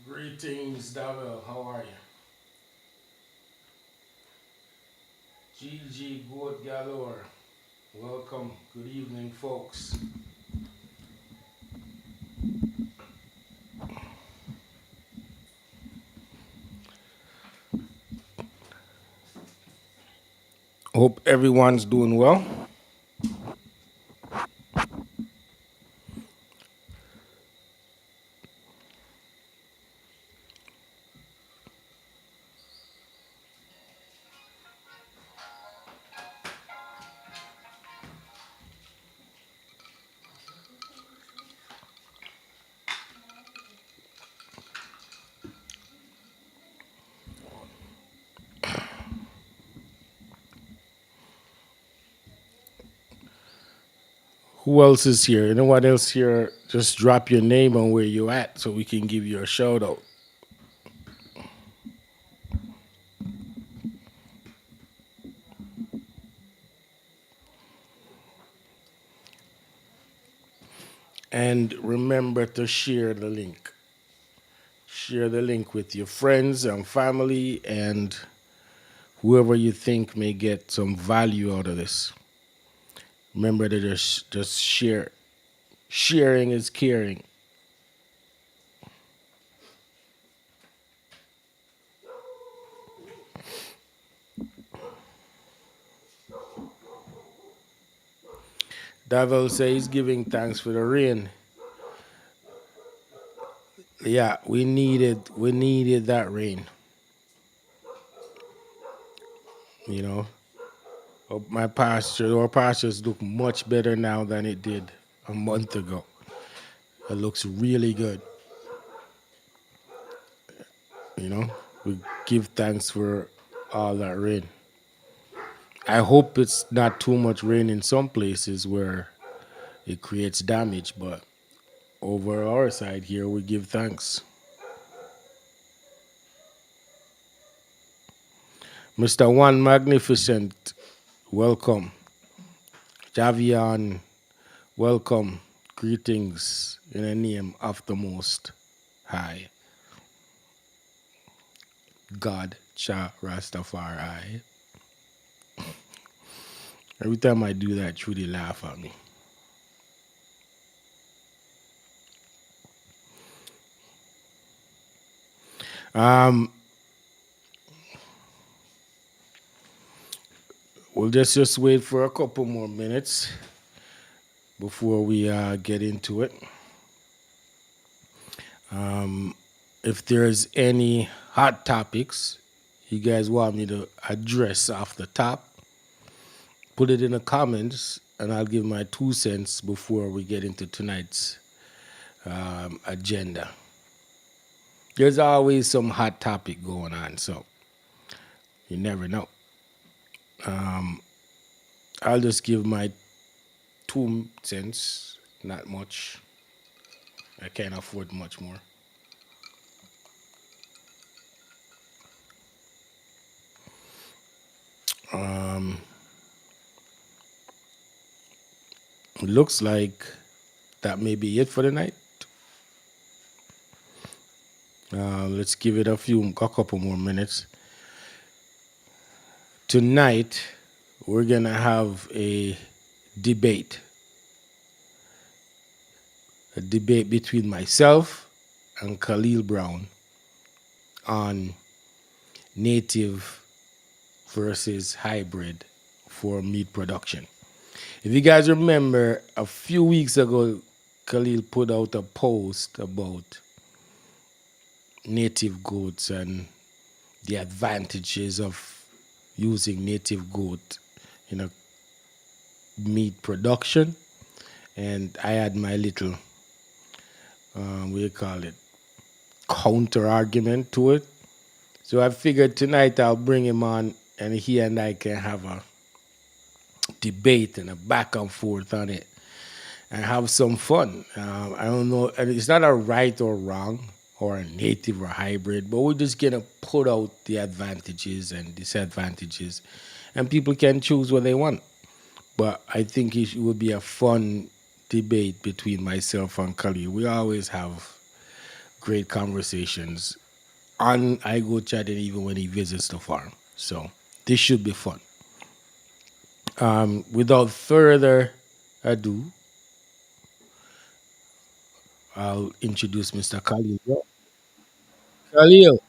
Greetings, Davil. How are you? GG Goat Galore. Welcome. Good evening, folks. Hope everyone's doing well. Who else is here? Anyone else here? Just drop your name and where you at so we can give you a shout out. And remember to share the link. Share the link with your friends and family and whoever you think may get some value out of this. Remember to just share. Sharing is caring. Davil says he's giving thanks for the rain. Yeah, we needed that rain. You know, our pastures look much better now than it did a month ago. It looks really good. You know, we give thanks for all that rain. I hope it's not too much rain in some places where it creates damage, but over our side here, we give thanks. Mr. One Magnificent, welcome. Javian, welcome. Greetings in the name of the Most High. God, Cha Rastafari. Every time I do that, Trudy laugh at me. Um, we'll just wait for a couple more minutes before we get into it. If there's any hot topics you guys want me to address off the top, put it in the comments and I'll give my 2 cents before we get into tonight's agenda. There's always some hot topic going on, so you never know. I'll just give my 2 cents, not much. I can't afford much more. It looks like that may be it for the night. Let's give it a couple more minutes. Tonight, we're gonna have a debate between myself and Khalil Brown on native versus hybrid for meat production. If you guys remember, a few weeks ago, Khalil put out a post about native goats and the advantages of using native goat in a meat production. And I had my little, what do you call it, counter argument to it. So I figured tonight I'll bring him on and he and I can have a debate and a back and forth on it and have some fun. I don't know, and it's not a right or wrong or a native or hybrid, but we're just gonna put out the advantages and disadvantages, and people can choose what they want. But I think it would be a fun debate between myself and Khalil. We always have great conversations on iGoat chat and even when he visits the farm. So this should be fun. Without further ado, I'll introduce Mr. Khalil. Yo, Khalil,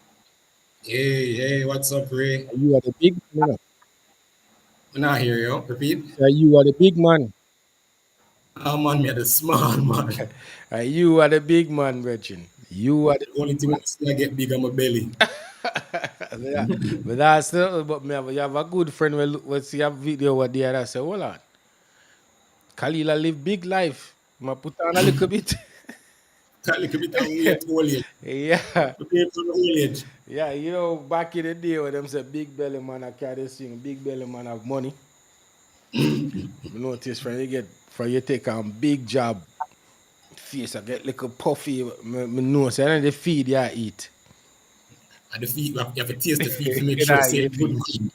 Hey, what's up, Ray? you are the big man. I'm not here, yo. Repeat. You are the big man. I'm on me at the small man. You are the big man, Gretchen. You are the The only big thing man. I still get big on my belly. But that's still, but me have, you have a good friend when see a video what there that say, hold on, Khalil I live big life. I put on a little bit. Got a little bit of weight, old age. Yeah. Prepare for the old age. Yeah, you know, back in the day when them say big belly man I carry this thing, big belly man have money. You notice when you get from you take on big job, face I get little puffy, me nose and then the feed you eat. And the feet, you have to taste the feet to make You sure know, say you it good. feed.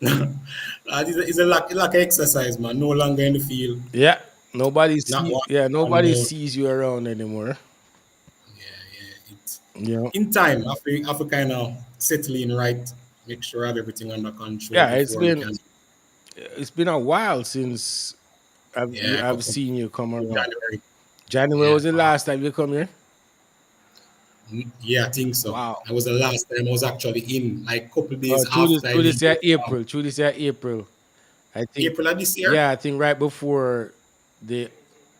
It's a lack of exercise, man. No longer in the field. Yeah. Not one, one Nobody more. sees you around anymore. Yeah. You know. In time, I have to kind of settle in right, make sure I have everything under control Yeah, before we can. it's been a while since Yeah, a I've couple seen you come around. January. January Yeah, was the last time you come here? yeah, I think so. Wow. That was the last time I was actually in, like a couple days after I Through this leave year from April. Through this year April. I think April of this year. yeah, I think right before the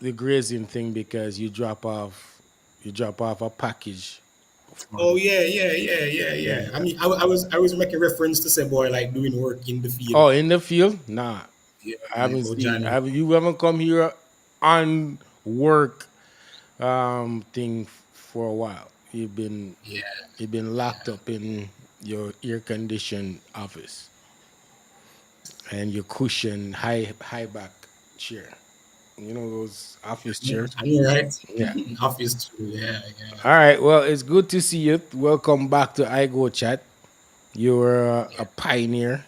the grazing thing because you drop off a package Oh from yeah. I yeah. mean, I was making reference to say boy like doing work in the field. Oh, in the field? Nah. Yeah, I like haven't seen January. have you haven't come here on work thing for a while. Yeah, You've been yeah. locked up in your air conditioned office and your cushion high back chair. You know those office chairs? I know, right? Yeah. Office too. Yeah. All right. Well, it's good to see you. Welcome back to iGo Chat. You're a Yeah. pioneer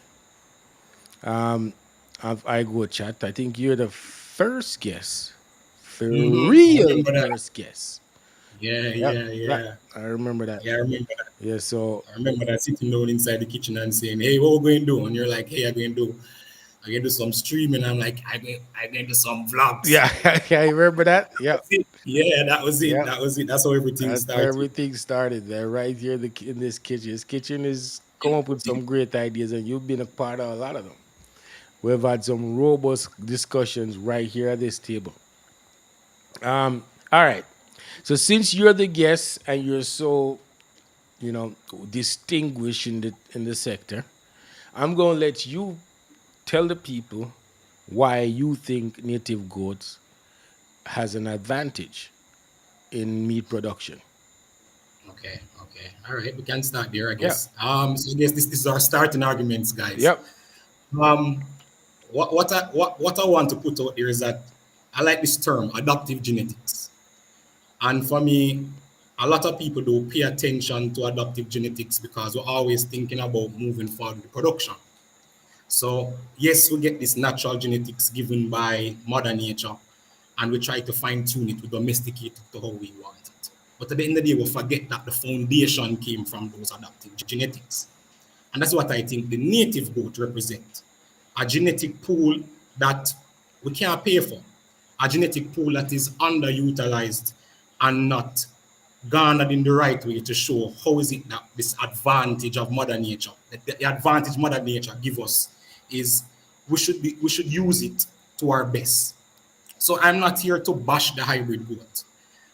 of iGo Chat. I think you're the first guest, the I real remember that. first guest. Yeah, Yep. yeah, That yeah. I remember that. Yeah, I remember that. Yeah. So I remember that sitting down inside the kitchen and saying, "Hey, what we going to do?" And you're like, "Hey, I'm going to do some streaming." I'm like, I'm going to do some vlogs. yeah, I remember that. Yep. That's it. Yeah, that was it. Yep. That was it. That's how everything That's where started. everything started. There, right here, in this kitchen. This kitchen is Yeah, come up that with was it. some great ideas, and you've been a part of a lot of them. We've had some robust discussions right here at this table. All right. So since you're the guest and you're so, you know, distinguished in the sector, I'm gonna let you tell the people why you think native goats has an advantage in meat production. Okay. All right, we can start there, I Yeah. guess. So I guess this is our starting arguments, guys. Yep. Um, what I want to put out there is that I like this term, adaptive genetics. And for me, a lot of people don't pay attention to adaptive genetics because we're always thinking about moving forward with production. So yes, we get this natural genetics given by Mother Nature, and we try to fine tune it, we domesticate it to how we want it. But at the end of the day, we forget that the foundation came from those adaptive genetics. And that's what I think the native goat represent. A genetic pool that we can't pay for. A genetic pool that is underutilized and not garnered in the right way to show how is it that this advantage of mother nature, the advantage mother nature give us is we should use it to our best. So I'm not here to bash the hybrid goat.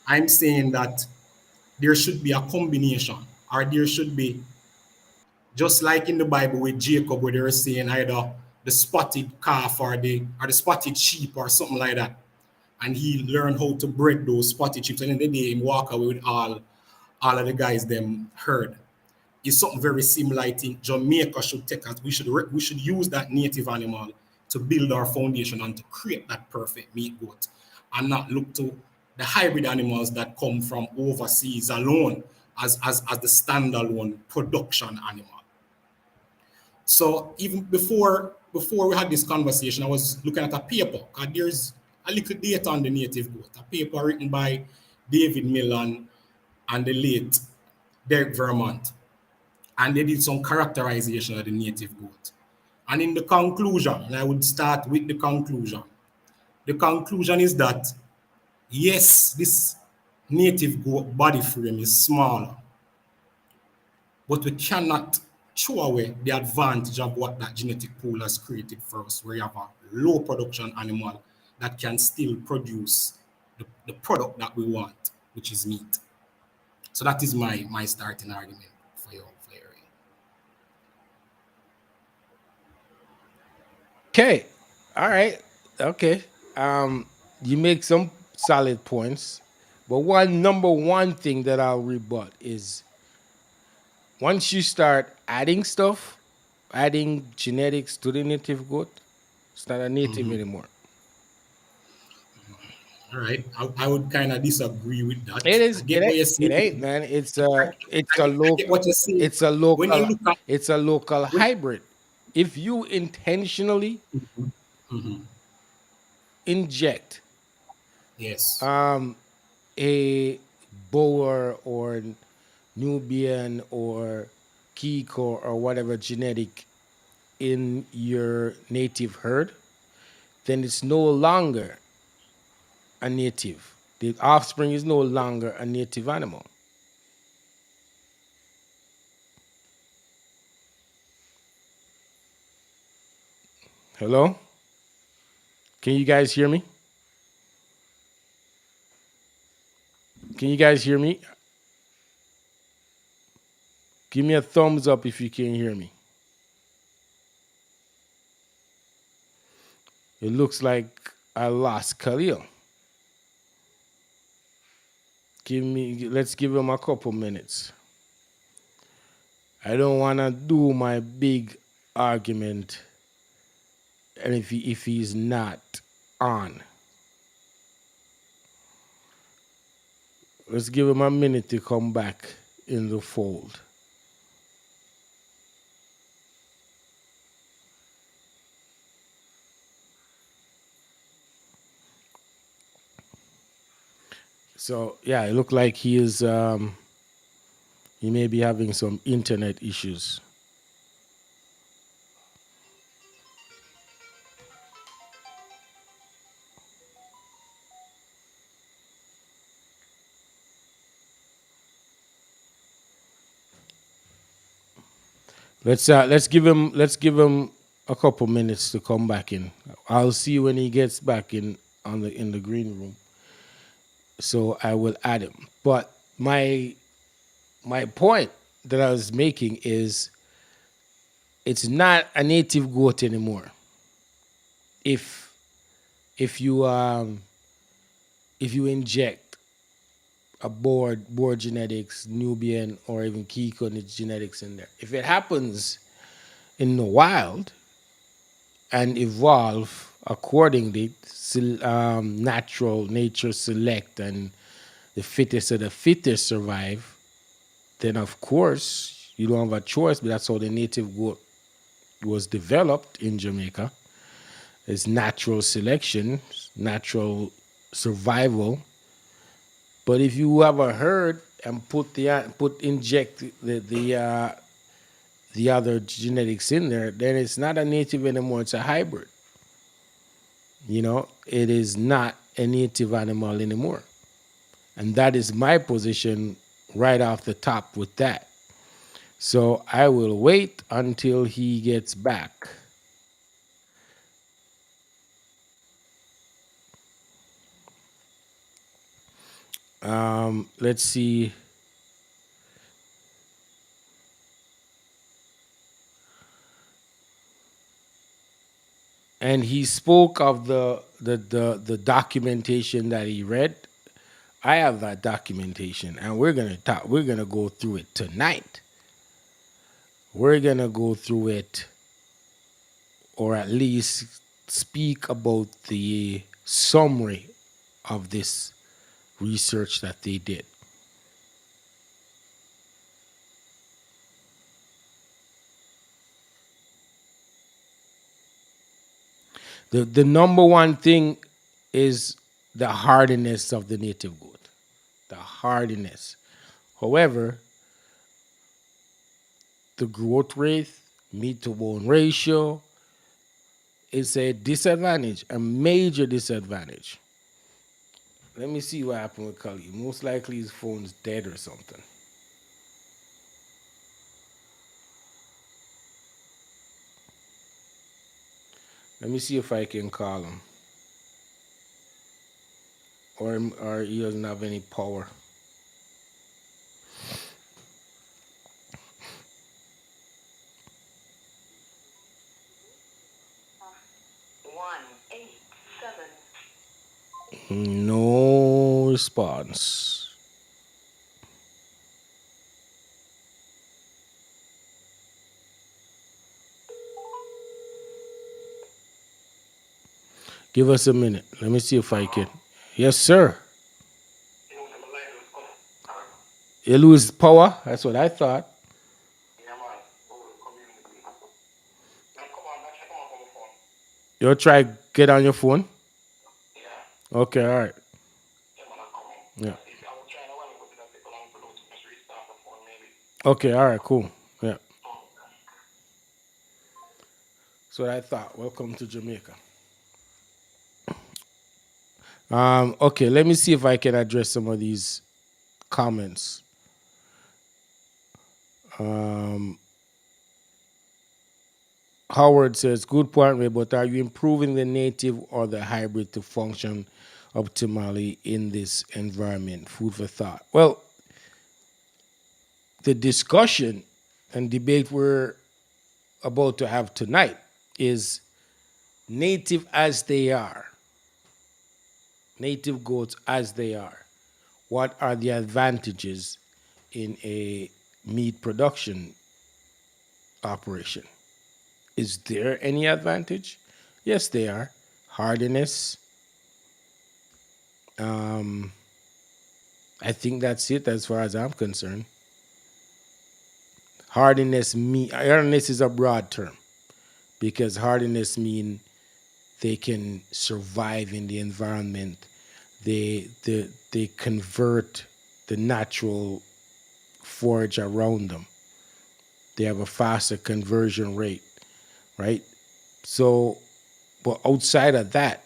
I'm saying that there should be a combination, or there should be, just like in the Bible with Jacob, where they're saying either the spotted calf or the spotted sheep or something like that. And he learned how to breed those spotted sheep. And then the day he walk away with all of the guys them herd. It's something very similar. I think Jamaica should take us. We should use that native animal to build our foundation and to create that perfect meat goat, and not look to the hybrid animals that come from overseas alone as the standalone production animal. So even before we had this conversation, I was looking at a paper. And there's a little data on the native goat. A paper written by David Millan. and the late Derek Vermont, and they did some characterization of the native goat. And in the conclusion, and I would start with the conclusion. The conclusion is that yes, this native goat body frame is smaller, but we cannot throw away the advantage of what that genetic pool has created for us, where you have a low production animal that can still produce the product that we want, which is meat. So that is my starting argument for your Okay. All right. Okay. You make some solid points, but one number one thing that I'll rebut is once you start adding stuff, adding genetics to the native goat, it's not a native anymore. All right, I would kind of disagree with that. It I is. get what you're It saying. ain't, man. It's a I get local. what you're saying. It's a When you local. look at It's a local when, hybrid. If you intentionally inject yes, um a Boer or Nubian or Kiko or whatever genetic in your native herd, then it's no longer a native. The offspring is no longer a native animal. Hello? Can you guys hear me? Can you guys hear me? Give me a thumbs up if you can hear me. It looks like I lost Khalil. Let's give him a couple minutes. I don't want to do my big argument, and if he's not on, let's give him a minute to come back in the fold. So yeah, it looked like he may be having some internet issues. Let's give him a couple minutes to come back in. I'll see when he gets back in the green room. So I will add him. But my point that I was making is it's not a native goat anymore. If if you um if you inject a board genetics, Nubian or even Kiko genetics in there, if it happens in the wild and evolve accordingly, natural nature select and the fittest of the fittest survive, then of course you don't have a choice. But that's how the native goat was developed in Jamaica. It's natural selection, natural survival. But if you have a herd and put inject the other genetics in there, then it's not a native anymore. It's a hybrid. It is not a native animal anymore, and that is my position right off the top with that. So I will wait until he gets back. Let's see. And he spoke of the documentation that he read. I have that documentation, and we're gonna talk. We're gonna go through it tonight. We're gonna go through it, or at least speak about the summary of this research that they did. The number one thing is the hardiness of the native goat. The hardiness. However, the growth rate, meat to bone ratio, is a disadvantage, a major disadvantage. Let me see what happened with Khalid. Most likely his phone's dead or something. Let me see if I can call him. Or he doesn't have any power. No response. Give us a minute. Let me see if I can. Yes, sir. You lose power. That's what I thought. You try get on your phone. Okay, all right. Yeah. Okay, all right, cool. Yeah. So I thought. Welcome to Jamaica. Okay, let me see if I can address some of these comments. Um, Howard says, good point, Ray, but are you improving the native or the hybrid to function optimally in this environment? Food for thought. Well, the discussion and debate we're about to have tonight is native as they are, native goats as they are. What are the advantages in a meat production operation? Is there any advantage? Yes, they are. Hardiness. Um, I think that's it as far as I'm concerned. Hardiness is a broad term because hardiness mean they can survive in the environment. They convert the natural forage around them. They have a faster conversion rate, right? So, but outside of that,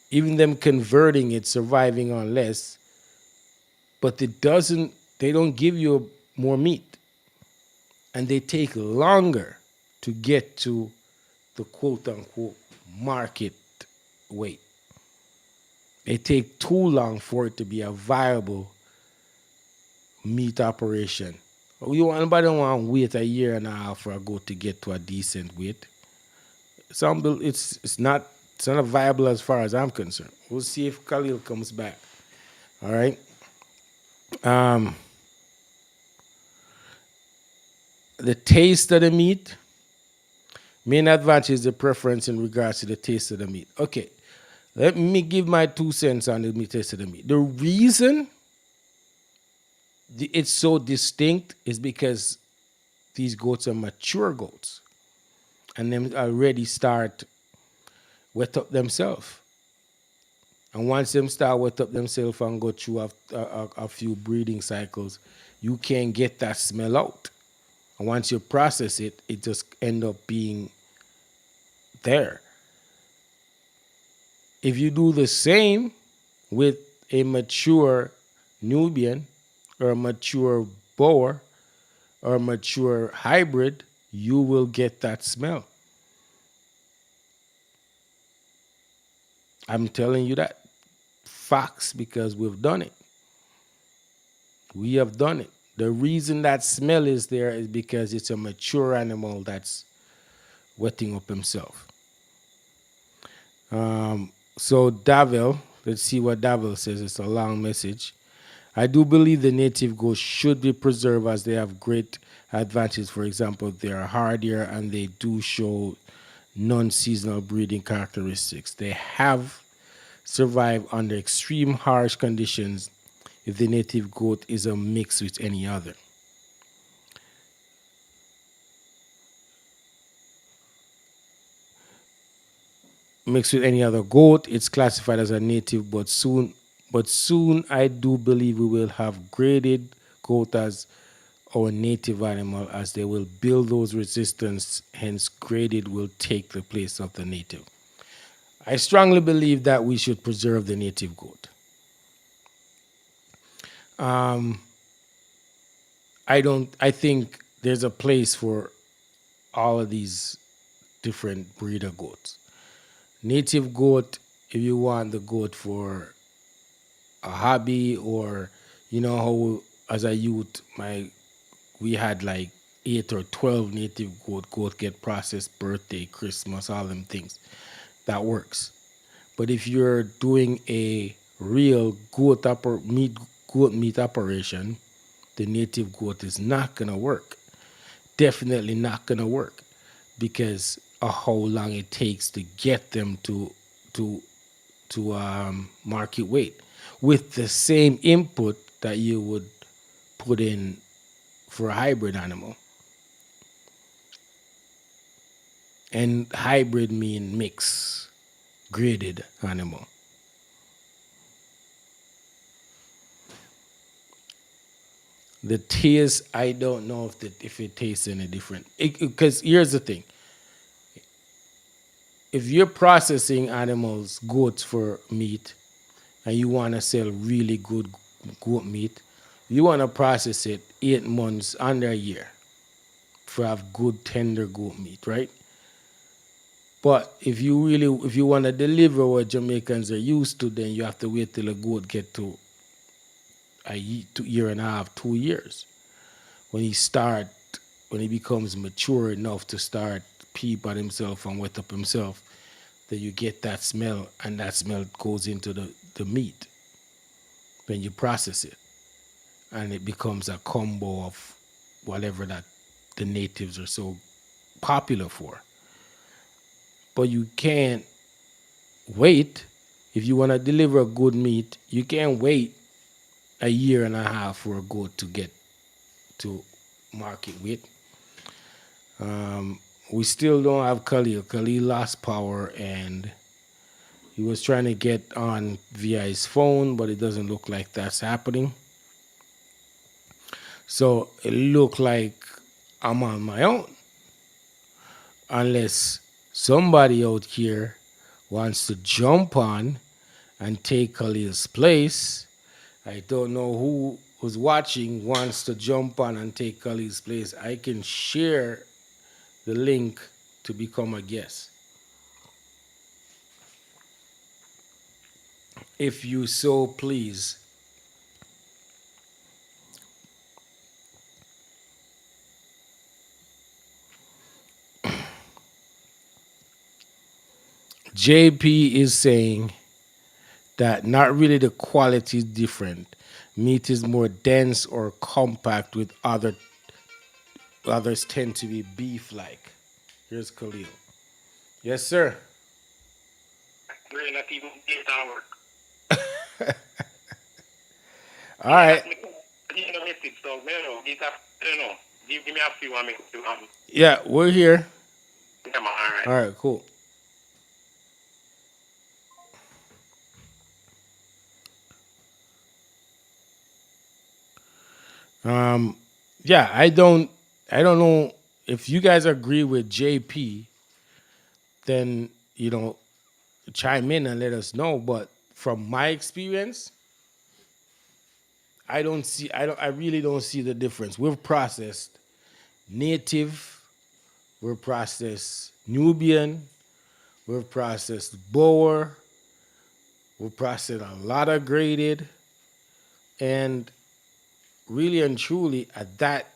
even them converting it, surviving on less, but they don't give you more meat. And they take longer to get to the quote unquote market weight. It take too long for it to be a viable meat operation. Nobody don't want to wait a year and a half for a goat to get to a decent weight. It's not viable as far as I'm concerned. We'll see if Khalil comes back. All right. Um, the taste of the meat. Main advantage is the preference in regards to the taste of the meat. Okay. Let me give my 2 cents on the taste of the meat. The reason it's so distinct is because these goats are mature goats and them already start wet up themselves. And once them start wet up themselves and go through a few breeding cycles, you can get that smell out. And once you process it, it just end up being there. If you do the same with a mature Nubian or a mature Boer or a mature hybrid, you will get that smell. I'm telling you that facts because we've done it. We have done it. The reason that smell is there is because it's a mature animal that's wetting up himself. So Davil, let's see what Davil says. It's a long message. I do believe the native goats should be preserved as they have great advantages. For example, they are hardier and they do show non-seasonal breeding characteristics. They have survived under extreme harsh conditions if the native goat is a mix with any other. Mixed with any other goat, it's classified as a native, but soon But soon I do believe we will have graded goat as our native animal, as they will build those resistance, hence graded will take the place of the native. I strongly believe that we should preserve the native goat. I think there's a place for all of these different breeder goats. Native goat, if you want the goat for a hobby, or you know how as a youth, my we had like 8 or 12 native goat get processed, birthday, Christmas, all them things. That works. But if you're doing a real goat meat operation, the native goat is not gonna work. Definitely not gonna work, because of how long it takes to get them to market weight with the same input that you would put in for a hybrid animal. And hybrid mean mix, graded animal. The taste, I don't know if it tastes any different. Because here's the thing: if you're processing animals, goats for meat, and you want to sell really good goat meat, you want to process it 8 months under a year for have good tender goat meat, right? But if you want to deliver what Jamaicans are used to, then you have to wait till a goat get to year and a half, 2 years, when he start when he becomes mature enough to start peep at himself and wet up himself. Then you get that smell, and that smell goes into the meat when you process it, and it becomes a combo of whatever that the natives are so popular for. But you can't wait. If you want to deliver good meat, you can't wait a year and a half for a goat to get to market weight. We still don't have Khalil. Khalil lost power, and he was trying to get on via his phone, but it doesn't look like that's happening. So it looked like I'm on my own, unless somebody out here wants to jump on and take Khalil's place. I don't know who was watching wants to jump on and take Khalil's place. I can share the link to become a guest if you so please. JP is saying that not really the quality is different. Meat is more dense or compact, with others tend to be beef like. Here's Khalil. Yes, sir. We're not even 8 hours. All Yeah, right. that's me. You know, message. So, give me a few. I mean, Yeah, we're here. come on, all right. All right, cool. Um, yeah, I don't know if you guys agree with JP, then chime in and let us know. But from my experience, I really don't see the difference. We've processed native, we've processed Nubian, we've processed Boer, we've processed a lot of graded, and really and truly at that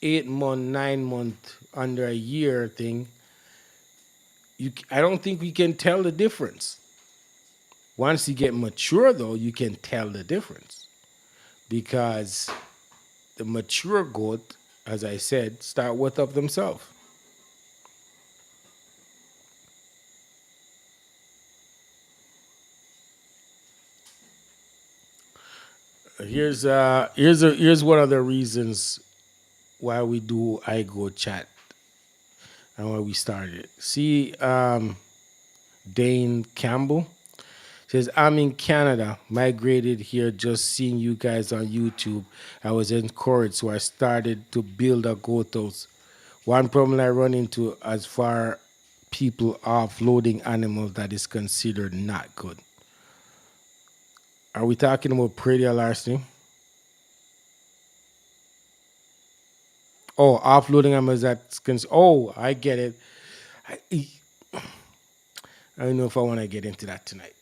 8 month, 9 month, under a year thing, I don't think we can tell the difference. Once you get mature, though, you can tell the difference, because the mature goat, as I said, start wet up themselves. Here's one of the reasons why we do iGoat chat and why we started it. See, Dane Campbell. Says, I'm in Canada, migrated here just seeing you guys on YouTube. I was encouraged, so I started to build a goat house. One problem I run into as far people offloading animals that is considered not good. Are we talking about prairie larceny? Oh, offloading animals that's oh, I get it. I, I don't know if I want to get into that tonight.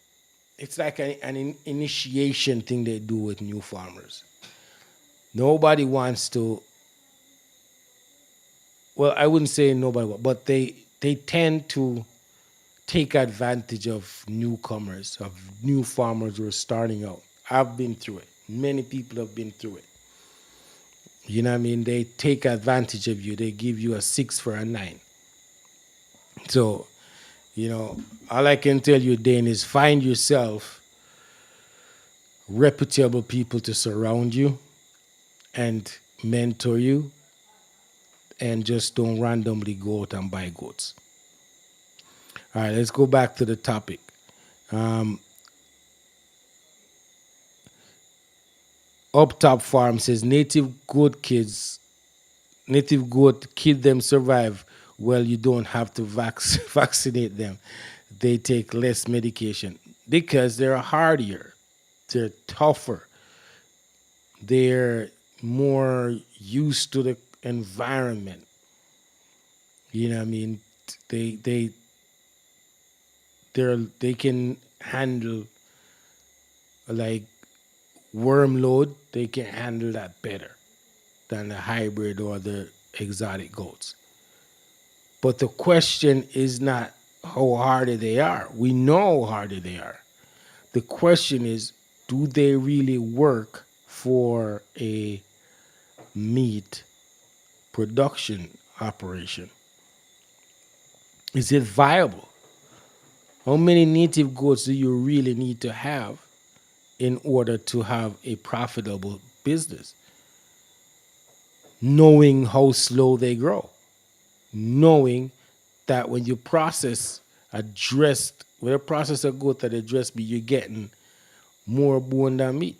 It's like an initiation thing they do with new farmers. Nobody wants to. Well, I wouldn't say nobody, but they tend to take advantage of newcomers, of new farmers who are starting out. I've been through it. Many people have been through it. You know what I mean? They take advantage of you. They give you a six for a nine. So, you know, all I can tell you, Dane, is find yourself reputable people to surround you and mentor you, and just don't randomly go out and buy goats. All right, let's go back to the topic. Um, Up Top Farm says native goat kid them survive. Well, you don't have to vaccinate them. They take less medication because they're hardier, they're tougher, they're more used to the environment. You know what I mean? They they they can handle like worm load. They can handle that better than the hybrid or the exotic goats. But the question is not how hardy they are. We know how hardy they are. The question is, do they really work for a meat production operation? Is it viable? How many native goats do you really need to have in order to have a profitable business? Knowing how slow they grow, knowing that when you process when you process a goat that address meat, you're getting more bone than meat,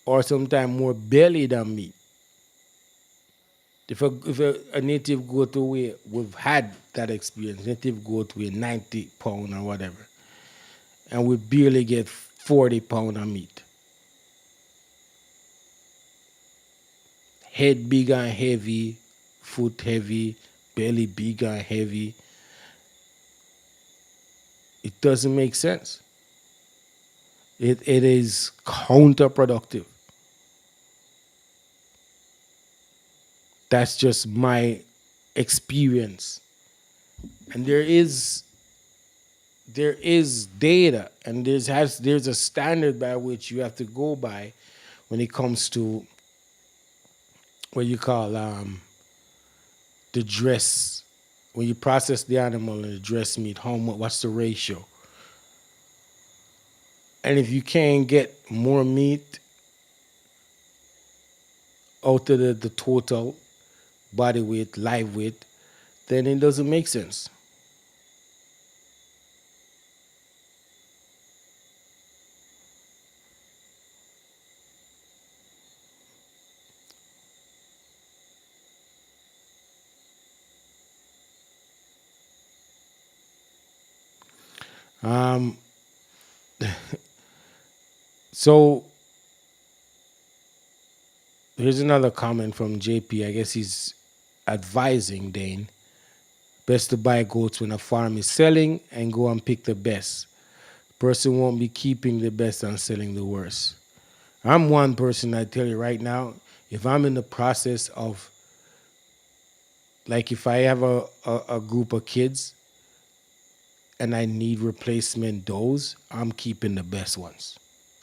or sometimes more belly than meat. If a native goat weigh, we've had that experience. Native goat weigh 90 pounds or whatever, and we barely get 40 pounds of meat. Head big and heavy, foot heavy, belly big and heavy. It doesn't make sense. It is counterproductive. That's just my experience. And there is data, and there's a standard by which you have to go by when it comes to what you call the dress. When you process the animal and the dress meat, how much, what's the ratio? And if you can't get more meat out of the total body weight, live weight, then it doesn't make sense. Um, so here's another comment from JP. I guess he's advising Dane best to buy goats when a farm is selling and go and pick the best. Person won't be keeping the best and selling the worst. I'm one person, I tell you right now, if I'm in the process of, like, if I have a group of kids and I need replacement does, I'm keeping the best ones.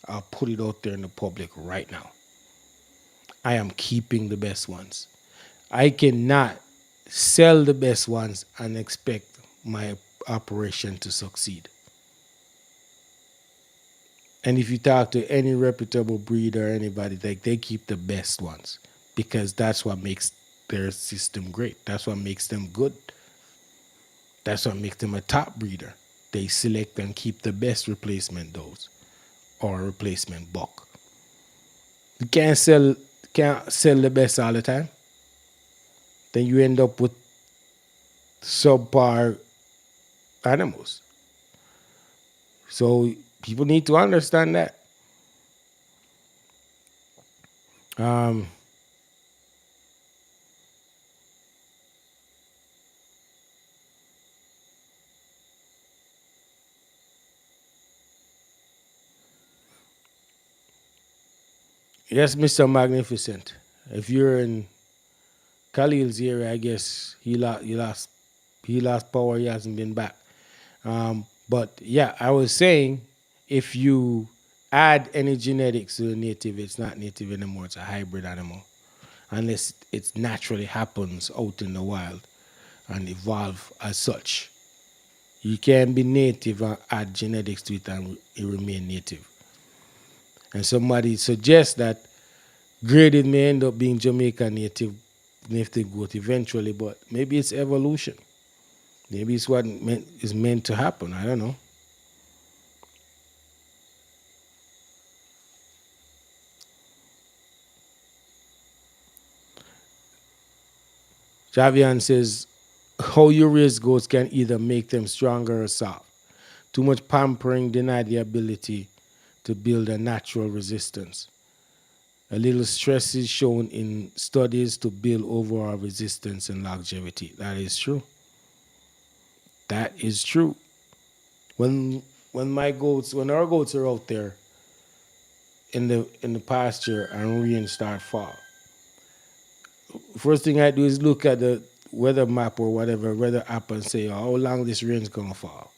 I'll put it out there in the public right now. I am keeping the best ones. I cannot sell the best ones and expect my operation to succeed. And if you talk to any reputable breeder or anybody, like, they keep the best ones because that's what makes their system great. That's what makes them good. That's what makes them a top breeder. They select and keep the best replacement dose or replacement buck. You can't sell the best all the time. Then you end up with subpar animals. So people need to understand that. Um, yes, Mr. Magnificent. If you're in Khalil's area, I guess he lost power. He hasn't been back. But yeah, I was saying if you add any genetics to the native, it's not native anymore. It's a hybrid animal, unless it naturally happens out in the wild and evolve as such. You can be native and add genetics to it and it remain native. And somebody suggests that graded may end up being Jamaica native goat eventually, but maybe it's evolution. Maybe it's what is meant to happen. I don't know. Javian says, how you raise goats can either make them stronger or soft. Too much pampering deny the ability to build a natural resistance. A little stress is shown in studies to build overall resistance and longevity. That is true. That is true. When when our goats are out there in the pasture and rain start fall, first thing I do is look at the weather map or whatever weather app and say, oh, how long this rain's gonna fall.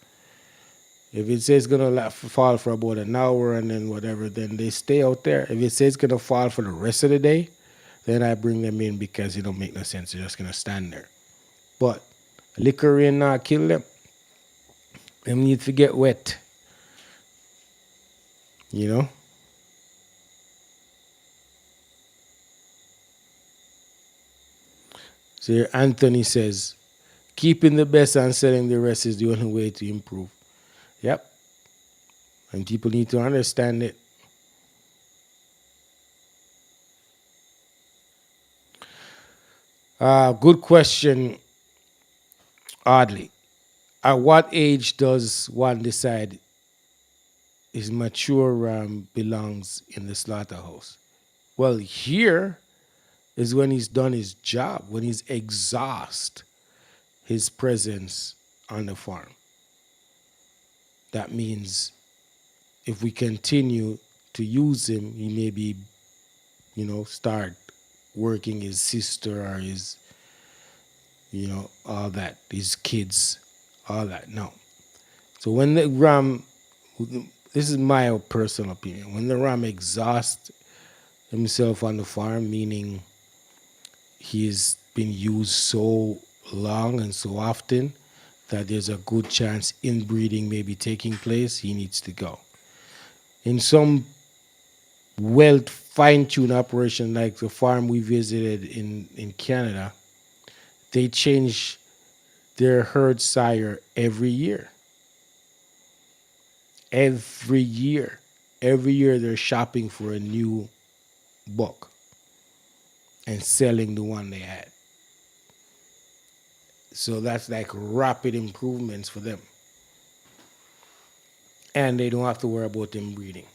If it says it's gonna fall for about an hour and then whatever, then they stay out there. If it says it's gonna fall for the rest of the day, then I bring them in because it don't make no sense. They're just gonna stand there. But liquor rain not kill them. Them need to get wet. You know. So here Anthony says, keeping the best and selling the rest is the only way to improve. Yep. And people need to understand it. Good question, oddly. At what age does one decide his mature ram belongs in the slaughterhouse? Well, here is when he's done his job, when he's exhaust his presence on the farm. That means if we continue to use him, he may be, start working his sister or his, all that, his kids, all that. No. So when the ram, this is my personal opinion, when the ram exhausts himself on the farm, meaning he's been used so long and so often that there's a good chance inbreeding may be taking place, he needs to go. In some well fine-tuned operation like the farm we visited in Canada, they change their herd sire every year. Every year. Every year they're shopping for a new buck and selling the one they had. So that's like rapid improvements for them. And they don't have to worry about them breeding.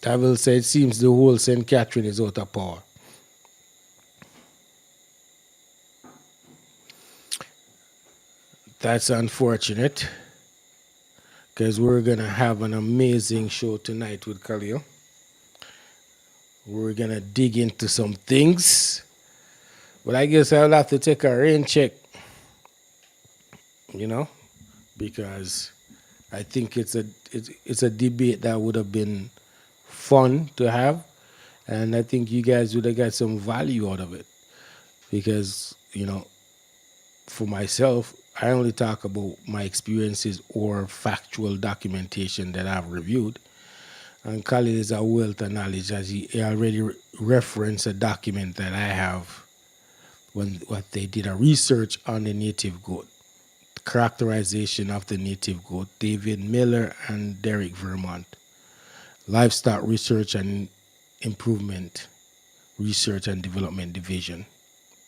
I will say it seems the whole St. Catherine is out of power. That's unfortunate because we're going to have an amazing show tonight with Khalil. We're going to dig into some things. But I guess I'll have to take a rain check, you know, because I think it's a debate that would have been fun to have. And I think you guys would have got some value out of it. Because, for myself, I only talk about my experiences or factual documentation that I've reviewed. And Khalid is a wealth of knowledge as he already referenced a document that I have when what they did a research on the native goat, characterization of the native goat, David Miller and Derek Vermont, livestock research and improvement research and development division,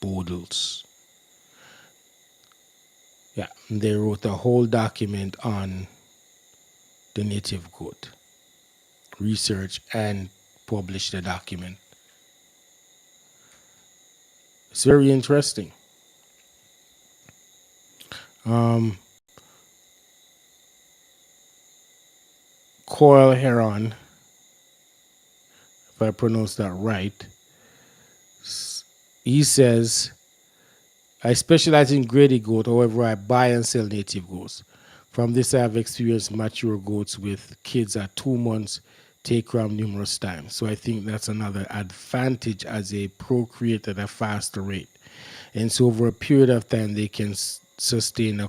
Bodles. Yeah, and they wrote a whole document on the native goat, research and published the document. It's very interesting. Um, Coil Heron, if I pronounce that right, he says, I specialize in graded goat, however, I buy and sell native goats. From this, I have experienced mature goats with kids at 2 months take ram numerous times. So I think that's another advantage as they procreate at a faster rate. And so over a period of time, they can sustain a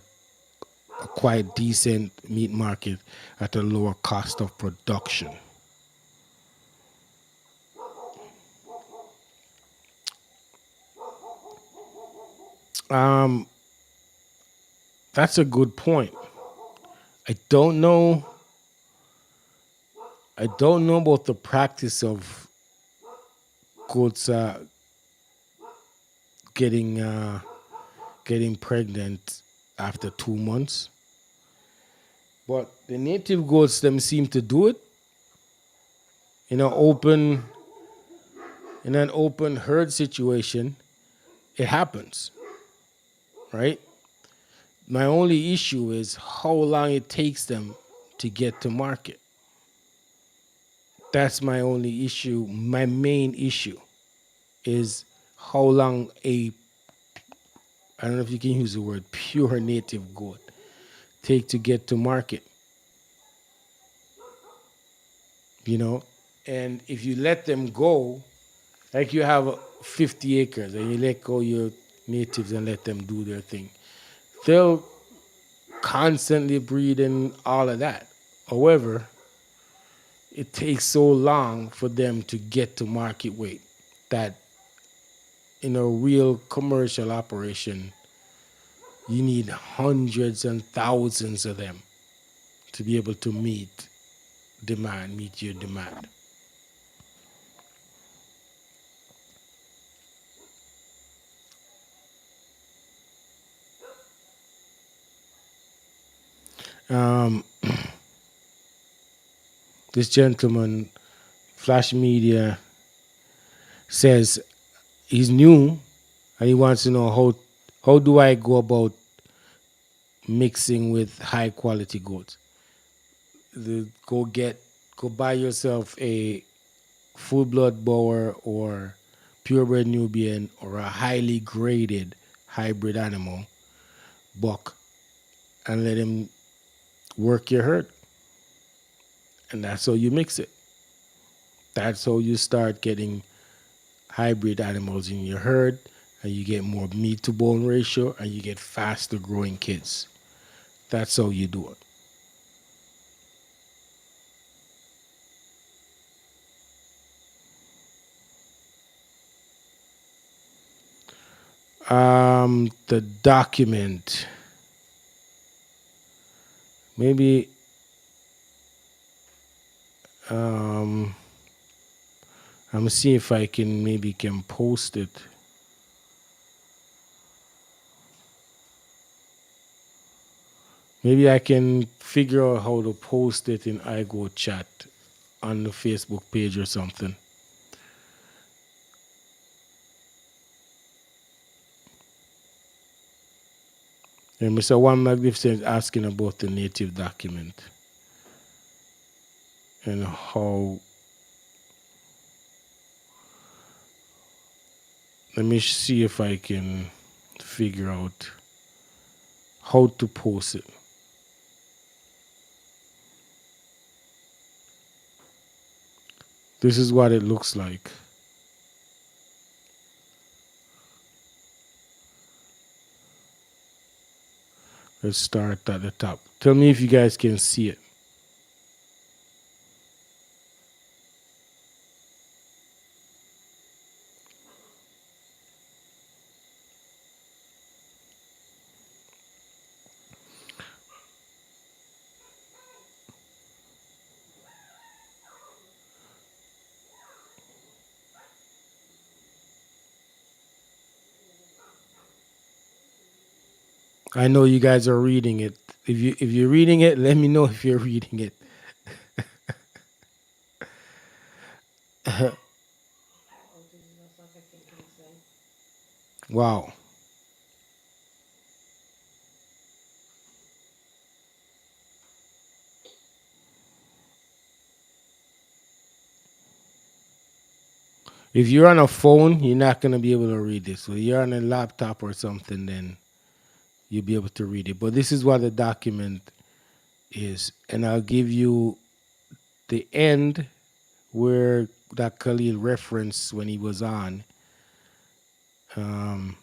quite decent meat market at a lower cost of production. Um, that's a good point. I don't know. I don't know about the practice of goats getting getting pregnant after 2 months, but the native goats them seem to do it in an open herd situation. It happens, right? My only issue is how long it takes them to get to market. That's my only issue. My main issue is how long a, I don't know if you can use the word, pure native goat take to get to market, you know? And if you let them go, like you have 50 acres and you let go your natives and let them do their thing, they'll constantly breed and all of that. However, it takes so long for them to get to market weight that in a real commercial operation, you need hundreds and thousands of them to be able to meet your demand. Um, this gentleman, Flash Media, says he's new and he wants to know how do I go about mixing with high quality goats. Go go buy yourself a full blood Boer or purebred Nubian or a highly graded hybrid animal buck and let him work your herd. And that's how you mix it. That's how you start getting hybrid animals in your herd and you get more meat to bone ratio and you get faster growing kids. That's how you do it. The document. Maybe um, I'm gonna see if I can maybe can post it. Maybe I can figure out how to post it in iGoat chat on the Facebook page or something. And Mr. One Magnificent asking about the native document and how. Let me see if I can figure out how to post it. This is what it looks like. Let's start at the top. Tell me if you guys can see it. I know you guys are reading it. If you're reading it, let me know if you're reading it. Wow. If you're on a phone, you're not gonna be able to read this. So you're on a laptop or something, then you'll be able to read it. But this is what the document is, and I'll give you the end where that Khalil referenced when he was on. Um,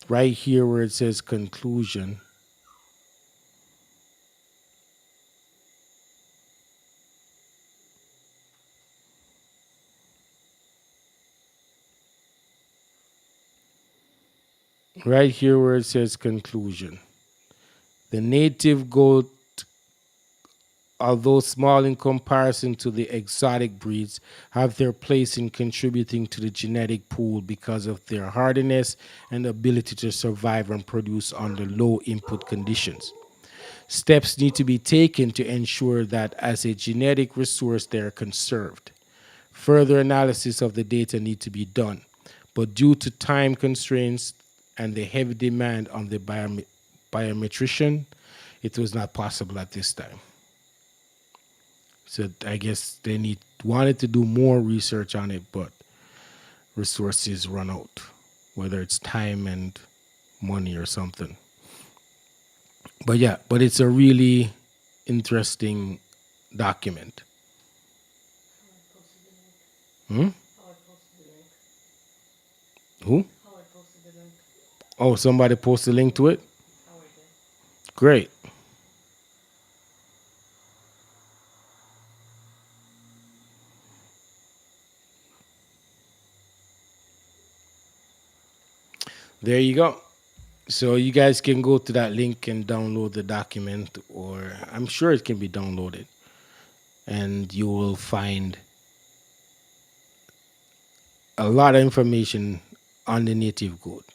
right here where it says conclusion. Right here where it says conclusion. The native goat, although small in comparison to the exotic breeds, have their place in contributing to the genetic pool because of their hardiness and ability to survive and produce under low input conditions. Steps need to be taken to ensure that as a genetic resource they are conserved. Further analysis of the data need to be done, but due to time constraints and the heavy demand on the biometrician, it was not possible at this time. So I guess they need wanted to do more research on it, but resources run out, whether it's time and money or something. But yeah, but it's a really interesting document. Hmm? Who? Oh, somebody posted a link to it? Great. There you go. So you guys can go to that link and download the document, or I'm sure it can be downloaded, and you will find a lot of information on the native goat.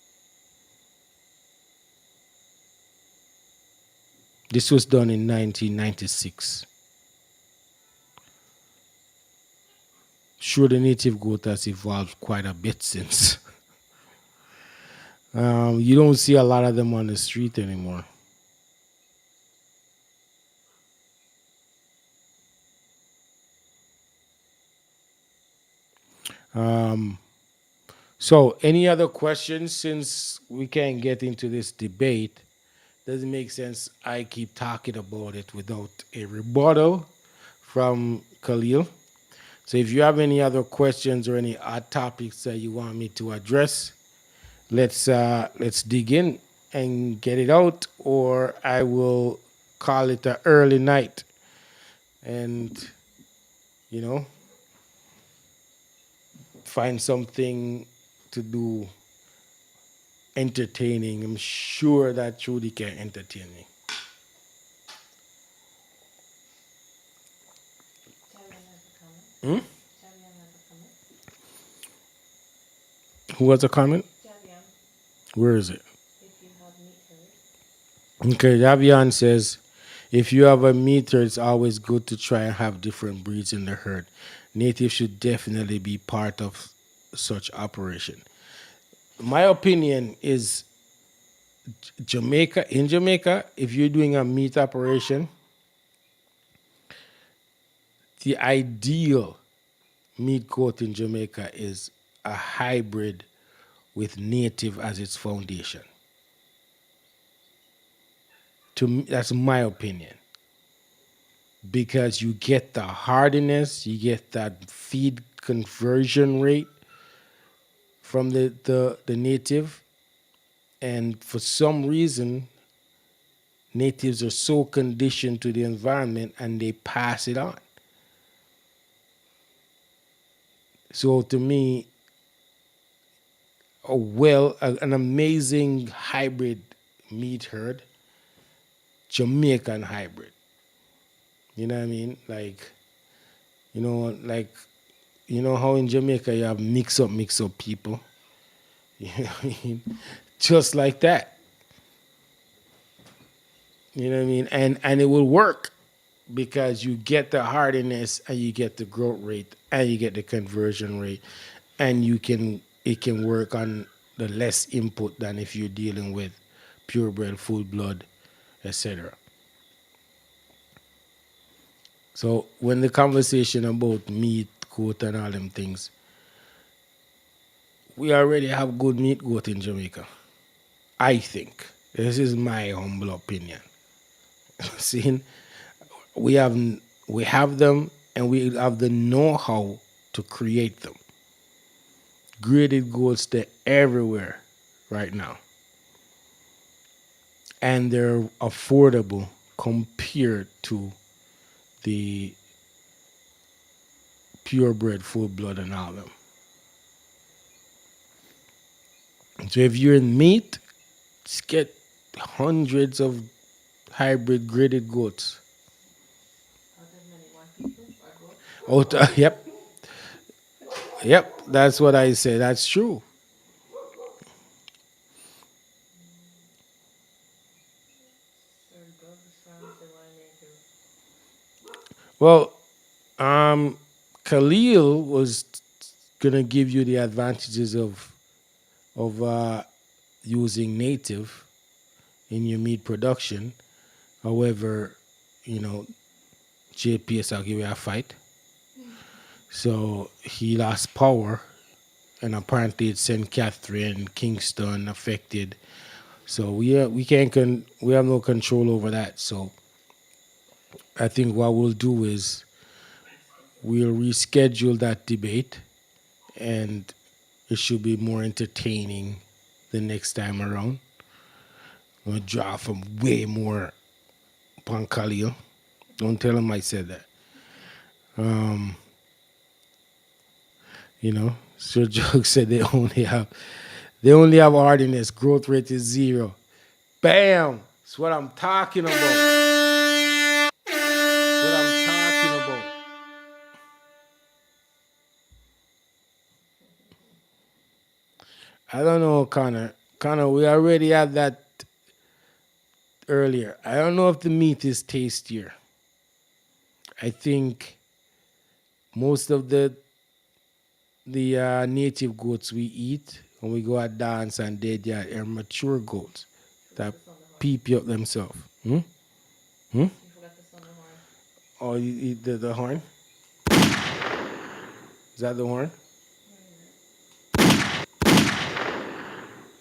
This was done in 1996. Sure, the native goat has evolved quite a bit since. You don't see a lot of them on the street anymore. Um, so, any other questions since we can't get into this debate? Doesn't make sense. I keep talking about it without a rebuttal from Khalil. So, if you have any other questions or any odd topics that you want me to address, let's dig in and get it out, or I will call it a early night and you know find something to do entertaining. I'm sure that Trudy can entertain me. Hmm? Who has a comment? Where is it? Okay, Javian says, if you have a meter, it's always good to try and have different breeds in the herd. Native should definitely be part of such operation. My opinion is in Jamaica, if you're doing a meat operation, the ideal meat goat in Jamaica is a hybrid with native as its foundation. To me, that's my opinion. Because you get the hardiness, you get that feed conversion rate from the native, and for some reason, natives are so conditioned to the environment and they pass it on. So to me, an amazing hybrid meat herd, Jamaican hybrid. You know what I mean? You know, like how in Jamaica you have mix up people. You know what I mean? Just like that. You know what I mean? And it will work because you get the hardiness and you get the growth rate and you get the conversion rate, and you can it can work on the less input than if you're dealing with purebred, full blood, etc. So when the conversation about meat, goat, and all them things, we already have good meat goat in Jamaica. I think this is my humble opinion. Seeing we have we have them and we have the know-how to create them. Graded goats they're everywhere right now, and they're affordable compared to the purebred, full blood, and all of them. So if you're in meat, just get hundreds of hybrid graded goats. Oh, yep, yep. That's what I say. That's true. Well, um, Khalil was gonna give you the advantages of using native in your meat production. However, you know, JPS will give you a fight. So he lost power, and apparently it's St. Catherine, Kingston affected. So we can't we have no control over that. So I think what we'll do is we'll reschedule that debate, and it should be more entertaining the next time around. I'm gonna draw from way more Pankaliel. Don't tell him I said that. Um, Sir Joke said they only have hardiness. Growth rate is zero. Bam! That's what I'm talking about. That's what I'm talking about. I don't know, Connor. Connor, we already had that earlier. I don't know if the meat is tastier. I think most of the native goats we eat when we go at dance and dead yard are mature goats that peep you up themselves. Hmm? Hmm? Oh, you eat the horn? Is that the horn?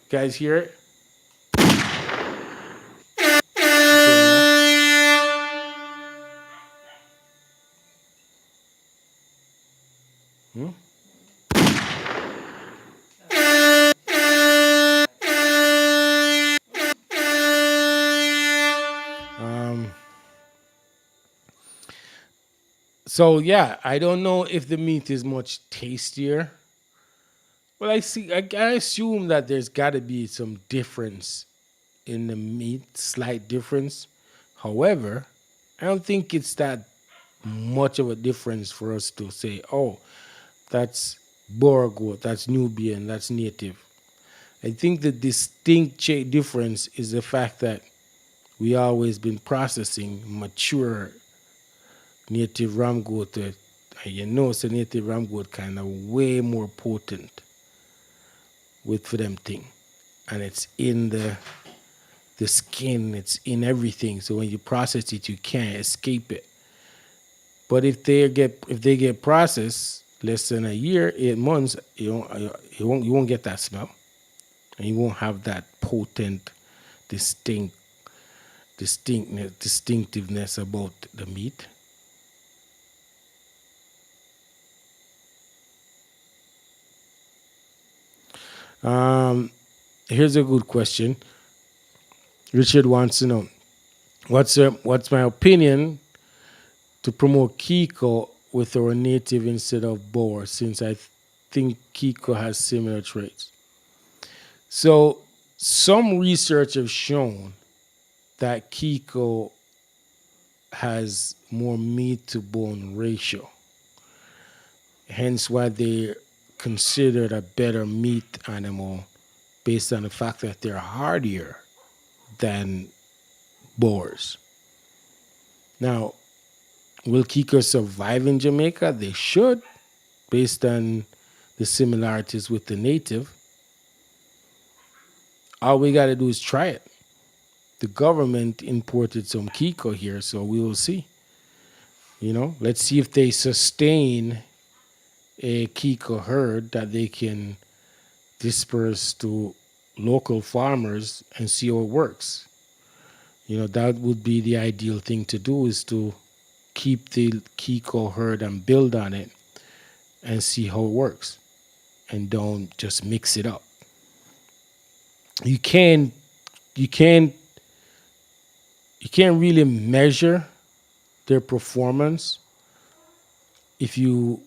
Guys hear it? Okay, yeah. Hmm? Um, so yeah, I don't know if the meat is much tastier. Well, I assume that there's got to be some difference in the meat, slight difference. However, I don't think it's that much of a difference for us to say, oh, that's Boer goat, that's Nubian, that's native. I think the distinct difference is the fact that we always been processing mature native ram goat. And you know, it's a native ram goat kind of way more potent with for them thing, and it's in the skin, it's in everything. So when you process it, you can't escape it. But if they get processed less than a year, 8 months, you won't get that smell, and you won't have that potent, distinct distinctiveness about the meat. Um, Here's a good question. Richard wants to know what's my opinion to promote Kiko with our native instead of Boer, since I think Kiko has similar traits. So some research have shown that Kiko has more meat to bone ratio, hence why they're considered a better meat animal based on the fact that they're hardier than boars. Now, will Kiko survive in Jamaica? They should, based on the similarities with the native. All we got to do is try it. The government imported some Kiko here, so we will see. Let's see if they sustain a Kiko herd that they can disperse to local farmers and see how it works. That would be the ideal thing to do, is to keep the Kiko herd and build on it and see how it works, and don't just mix it up. You can you can you can't really measure their performance if you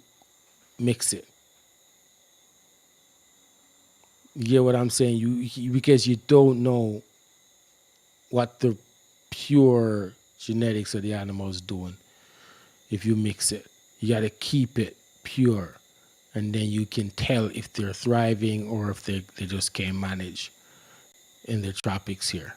mix it. You get what I'm saying? Because you don't know what the pure genetics of the animal is doing. If you mix it, you got to keep it pure, and then you can tell if they're thriving or if they just can't manage in the tropics here.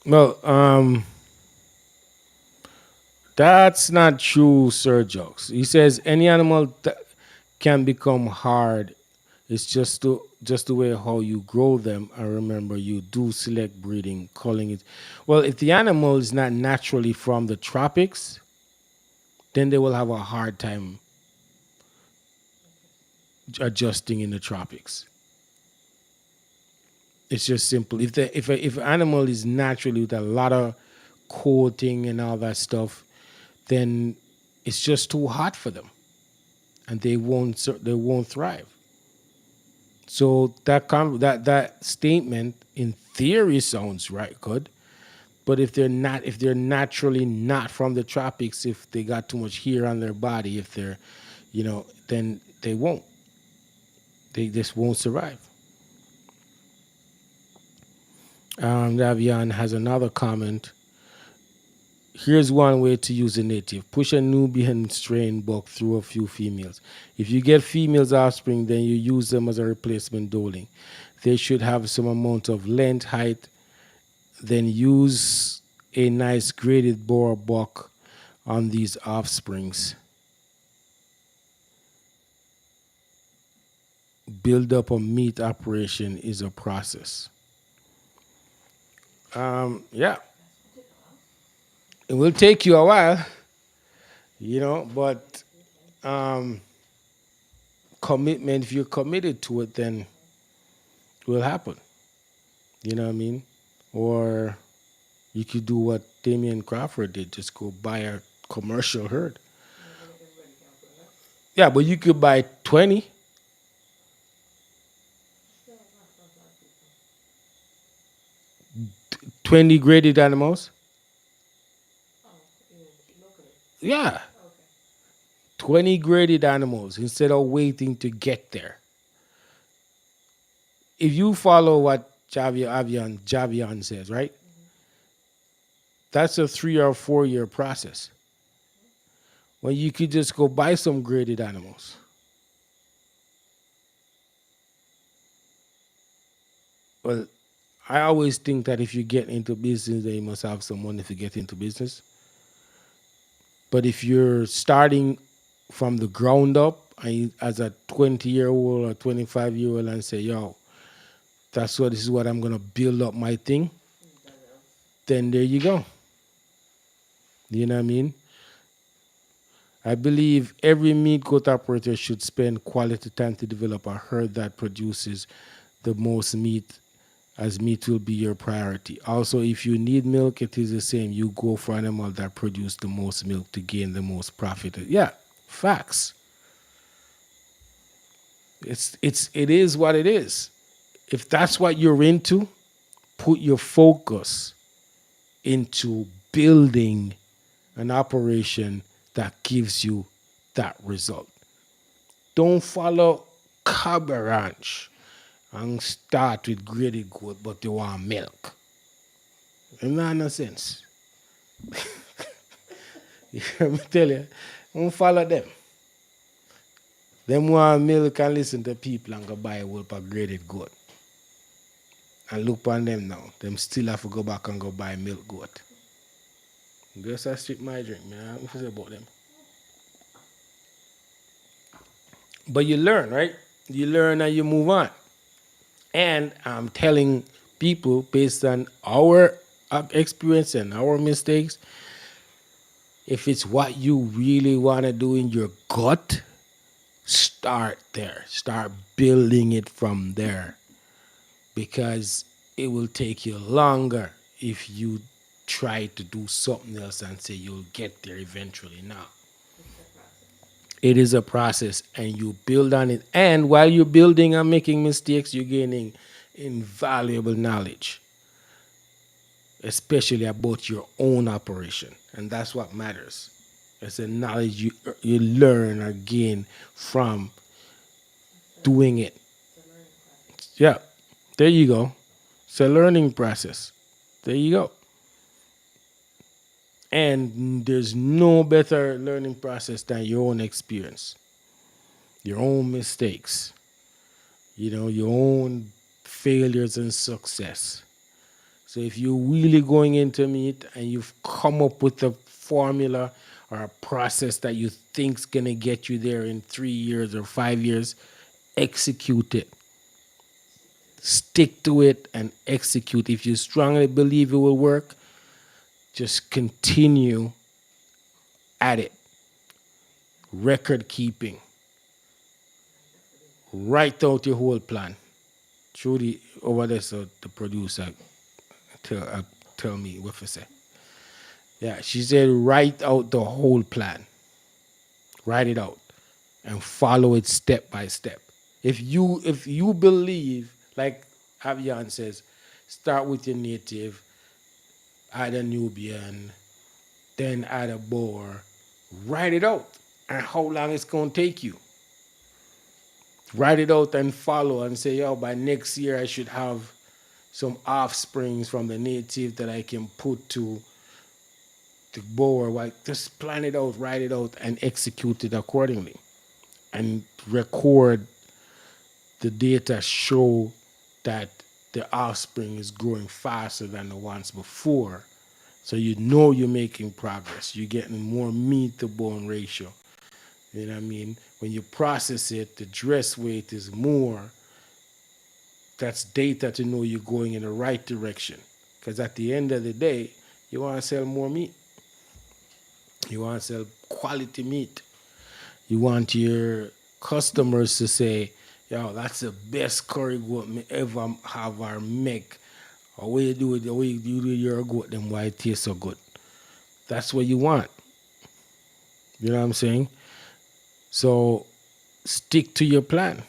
Well, that's not true, Sir Jokes. He says any animal that can become hard. It's just the way how you grow them. I remember you do select breeding, calling it. Well, if the animal is not naturally from the tropics, then they will have a hard time adjusting in the tropics. It's just simple. If an animal is naturally with a lot of coating and all that stuff, then it's just too hot for them, and they won't thrive. So that statement in theory sounds right, good. But if they're naturally not from the tropics, if they got too much hair on their body, if they're, then they won't. They just won't survive. Davian has another comment. Here's one way to use a native. Push a Nubian strain buck through a few females. If you get females offspring, then you use them as a replacement doling. They should have some amount of length, height. Then use a nice graded boar buck on these offsprings. Build up a meat operation is a process. Yeah, it will take you a while, but um, commitment, if you're committed to it, then it will happen. You know what I mean? Or you could do what Damian Crawford did, just go buy a commercial herd. Yeah, but you could buy 20 graded animals. Yeah, 20 graded animals instead of waiting to get there. If you follow what Javian says, right? That's a 3 or 4 year process. Well, you could just go buy some graded animals. Well, I always think that if you get into business, then you must have some money to get into business. But if you're starting from the ground up, as a 20-year-old or 25-year-old, and say, yo, this is what I'm going to build up my thing, then there you go. You know what I mean? I believe every meat coat operator should spend quality time to develop a herd that produces the most meat, as meat will be your priority. Also, if you need milk, it is the same. You go for animal that produce the most milk to gain the most profit. Yeah, facts. It is what it is. If that's what you're into, put your focus into building an operation that gives you that result. Don't follow Cab Ranch and start with graded goat, but you want milk. It makes no sense. me tell you, don't follow them. Them want milk and listen to people and go buy a whole of graded goat. And look on them now. Them still have to go back and go buy milk goat. Just a strip my drink, man. What is about them? But you learn, right? You learn and you move on. And I'm telling people based on our experience and our mistakes, if it's what you really want to do in your gut, start there. Start building it from there because it will take you longer if you try to do something else and say you'll get there eventually. Now, it is a process and you build on it. And while you're building and making mistakes, you're gaining invaluable knowledge, especially about your own operation. And that's what matters. It's the knowledge you learn or gain from doing it. Yeah, there you go. It's a learning process. There you go. And there's no better learning process than your own experience, your own mistakes, your own failures and success. So if you're really going into meat and you've come up with a formula or a process that you think's gonna get you there in 3 years or 5 years, execute it. Stick to it and execute. If you strongly believe it will work, just continue at it. Record keeping. Write out your whole plan. Trudy over there, so the producer tell me what to say. Yeah, she said write out the whole plan. Write it out and follow it step by step. If you believe, like Avian says, start with your native, add a Nubian, then add a Boer. Write it out and how long it's gonna take you. Write it out and follow and say, yo, by next year I should have some offsprings from the native that I can put to the Boer. Like, just plan it out, write it out, and execute it accordingly. And record the data show that the offspring is growing faster than the ones before. So you know you're making progress. You're getting more meat to bone ratio. You know what I mean? When you process it, the dress weight is more. That's data to know you're going in the right direction. Because at the end of the day, you want to sell more meat. You want to sell quality meat. You want your customers to say, yo, that's the best curry goat me ever have or make. Or way you do it, the way you do your goat, then why it tastes so good. That's what you want. You know what I'm saying? So stick to your plan.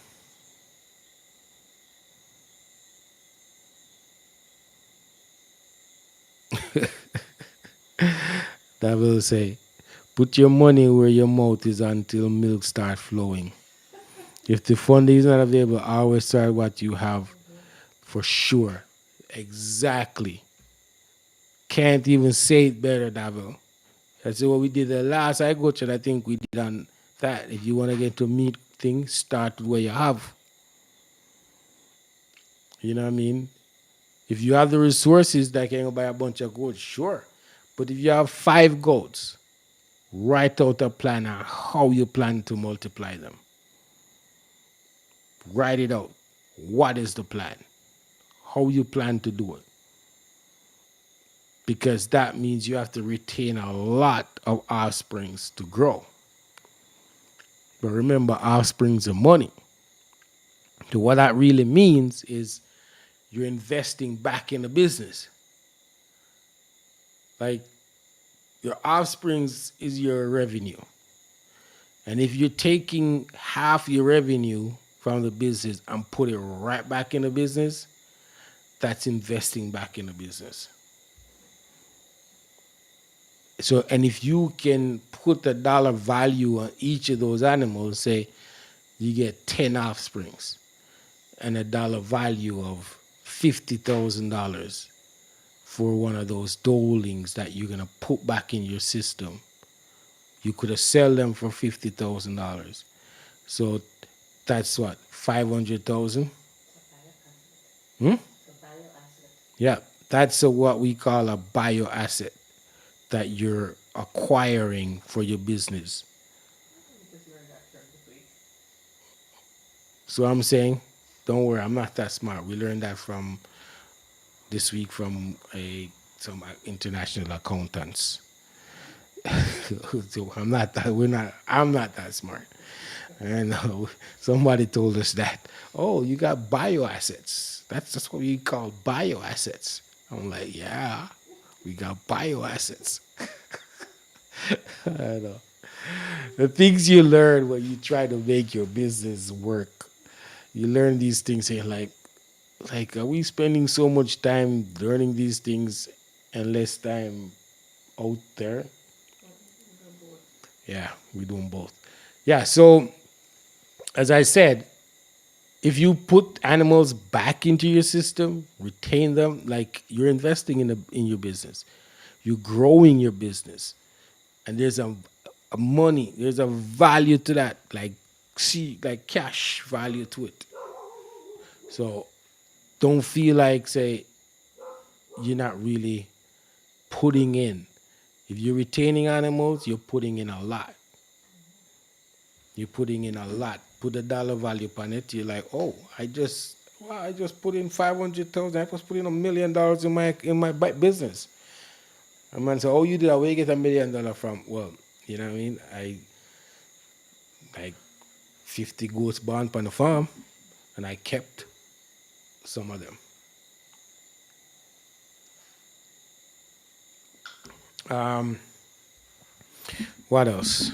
That will say, put your money where your mouth is until milk start flowing. If the funding is not available, always start what you have for sure. Exactly. Can't even say it better, Davil. That's what we did the last I got you. I think we did on that. If you want to get to meet things, start with where you have. You know what I mean? If you have the resources that can go buy a bunch of goats, sure. But if you have 5 goats, write out a plan on how you plan to multiply them. Write it out. What is the plan? How you plan to do it? Because that means you have to retain a lot of offsprings to grow. But remember, offsprings are money. So what that really means is you're investing back in the business. Like, your offsprings is your revenue. And if you're taking half your revenue from the business and put it right back in the business, that's investing back in the business. So, and if you can put a dollar value on each of those animals, say you get 10 offsprings and a dollar value of $50,000 for one of those dolings that you're gonna put back in your system, You could have sell them for $50,000. So that's what, 500,000. Hmm? Yeah, that's what we call a bioasset that you're acquiring for your business. So I'm saying, don't worry, I'm not that smart. We learned that from this week from a some international accountants. So I'm not that. We're not. I'm not that smart. And somebody told us that. Oh, you got bioassets. That's what we call bioassets. I'm like, yeah, we got bioassets. I know. The things you learn when you try to make your business work. You learn these things and you're like, are we spending so much time learning these things and less time out there? Yeah, we're doing both. Yeah, so as I said, if you put animals back into your system, retain them, like you're investing in your business, you're growing your business, and there's a money, there's a value to that, like see, like cash value to it. So don't feel like say you're not really putting in. If you're retaining animals, you're putting in a lot. You're putting in a lot. Put a dollar value on it. You're like, oh, I just put in 500,000. I just put in $1 million in my business. A man say, oh, you did. Where you get $1 million from? Well, you know what I mean. I like 50 goats born on the farm, and I kept some of them. Um, what else?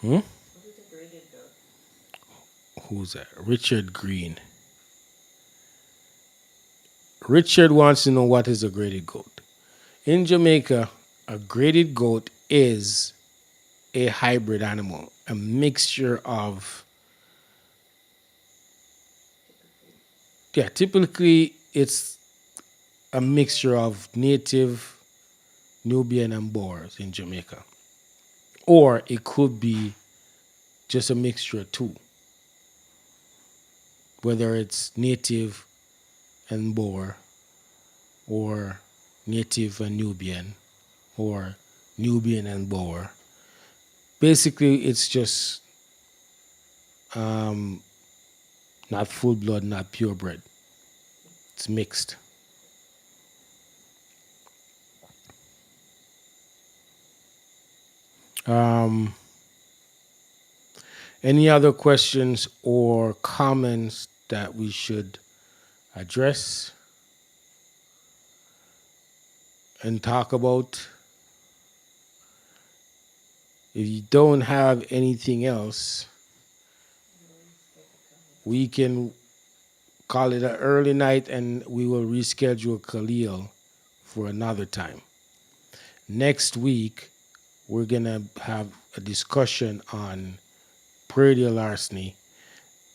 Hmm? Who's that? Richard Green. Richard wants to know what is a graded goat. In Jamaica, a graded goat is a hybrid animal, a mixture of, yeah, typically it's a mixture of native, Nubian, and Boers in Jamaica. Or it could be just a mixture too, whether it's native and Boer, or native and Nubian, or Nubian and Boer. Basically, it's just um, not full blood, not purebred. It's mixed. Um, any other questions or comments that we should address and talk about? If you don't have anything else, we can call it an early night and we will reschedule Khalil for another time. Next week, we're going to have a discussion on predial larceny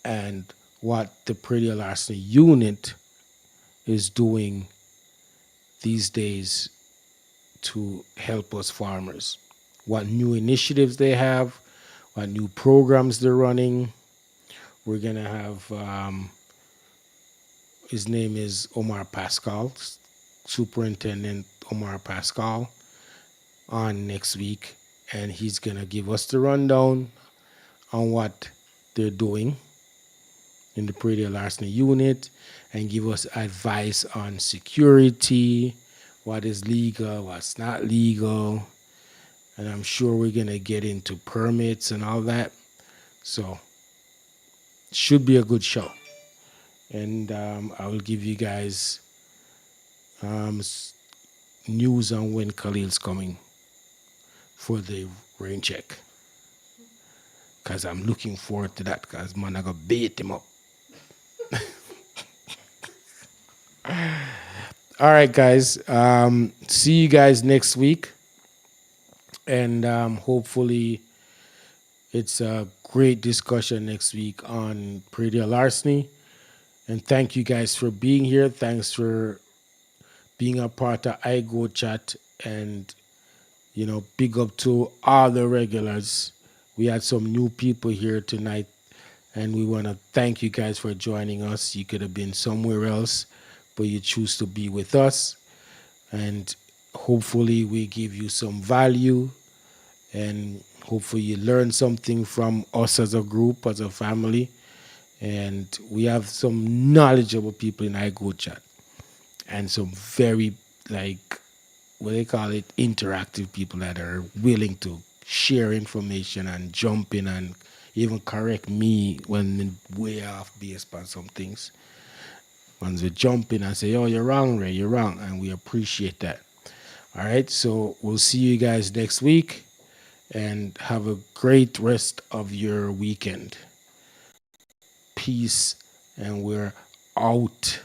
and what the predial larceny unit is doing these days to help us farmers. What new initiatives they have, what new programs they're running. We're going to have, his name is Omar Pascal, Superintendent Omar Pascal, on next week. And he's going to give us the rundown on what they're doing in the predial larceny unit and give us advice on security, what is legal, what's not legal. And I'm sure we're going to get into permits and all that. So, should be a good show. And I will give you guys um, news on when Khalil's coming for the rain check. Because I'm looking forward to that because, man, I got to beat him up. All right, guys. See you guys next week. And hopefully it's a great discussion next week on predial larceny. And thank you guys for being here. Thanks for being a part of iGoat chat. And Big up to all the regulars. We had some new people here tonight, and we want to thank you guys for joining us. You could have been somewhere else, but you choose to be with us. And hopefully, we give you some value, and hopefully, you learn something from us as a group, as a family. And we have some knowledgeable people in iGoat chat, and some very, like, what they call it, interactive people that are willing to share information and jump in and even correct me when I'm way off base on some things. Once we jump in and say, "Oh, you're wrong, Ray, you're wrong," and we appreciate that. All right, so we'll see you guys next week, and have a great rest of your weekend. Peace, and we're out.